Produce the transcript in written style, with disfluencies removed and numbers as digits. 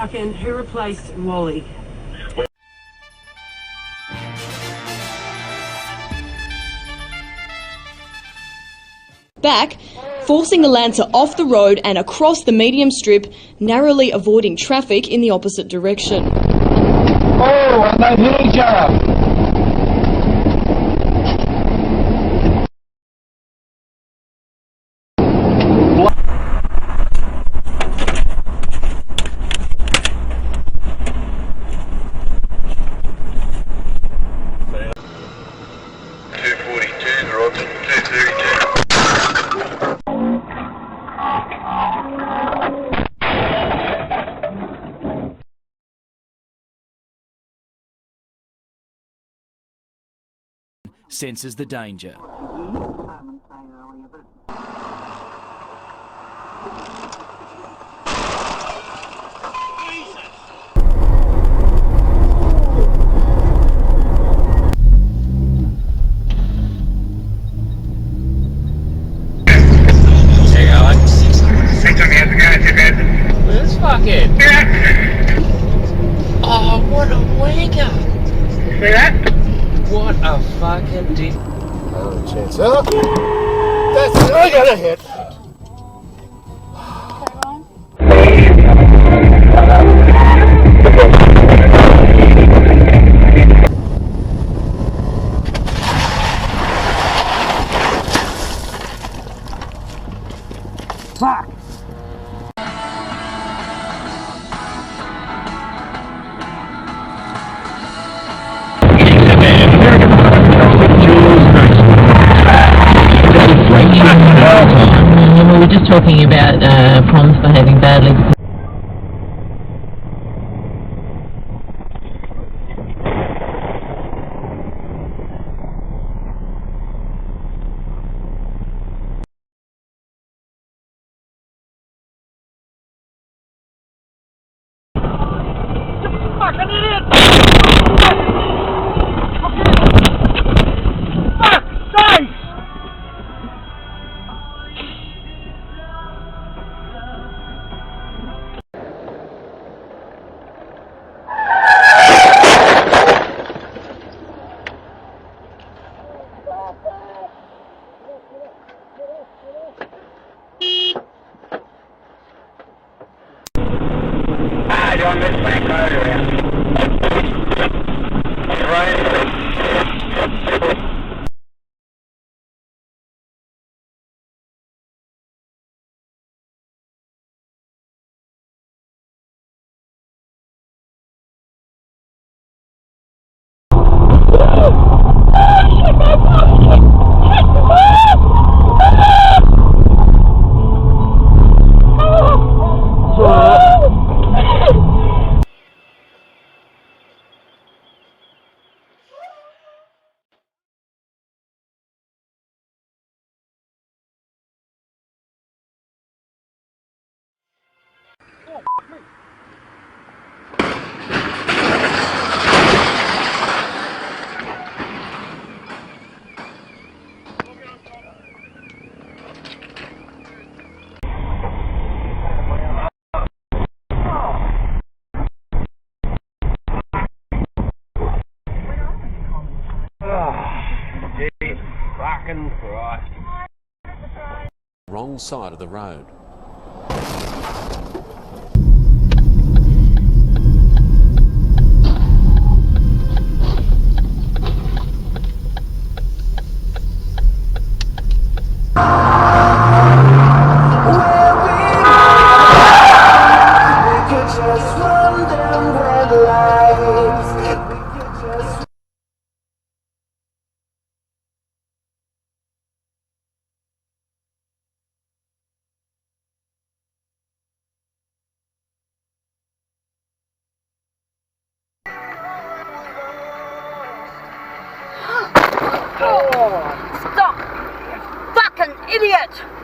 Fucking who replaced Wally? Back, forcing the Lancer off the road and across the medium strip, narrowly avoiding traffic in the opposite direction. Oh, and they hit each other. Senses the danger. This fucking. Oh, what a wanker! See that? What a fucking dick. Oh, chance up. That's it. I got a hit. Fuck. We were just talking about proms behaving badly. Fucking idiot! Fuck! Thanks! You're on this back road around. Fucking Christ. Wrong side of the road. Stop! Fucking idiot!